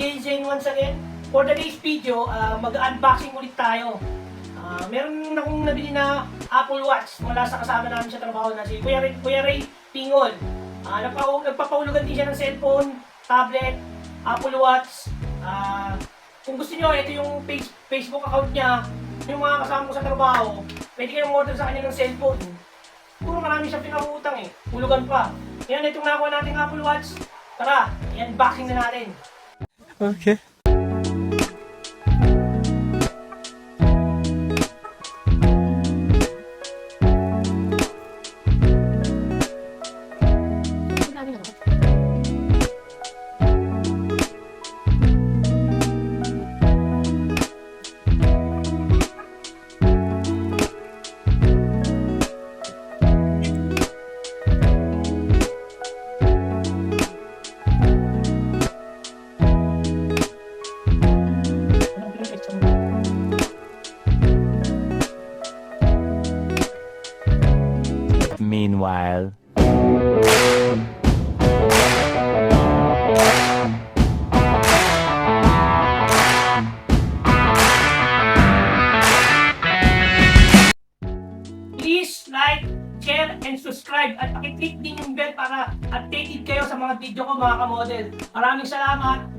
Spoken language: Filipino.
Zane once again. For today's video, mag-unboxing ulit tayo. Meron akong nabili na Apple Watch mula sa kasama namin sa trabaho na si Kuya Ray Pingol. Nagpapaulugan din siya ng cellphone, tablet, Apple Watch. Kung gusto nyo, ito yung Facebook account niya. Yung mga kasama ko sa trabaho, pwede kayong order sa kanya ng cellphone. Puro marami siyang pinakutang eh. Hulugan pa. Yan, itong nakuha nating Apple Watch. Tara, i-unboxing na natin. Okay. Meanwhile. Please like, share, and subscribe at pakiclick din yung bell para updated kayo sa mga video ko mga kamodel. Maraming salamat!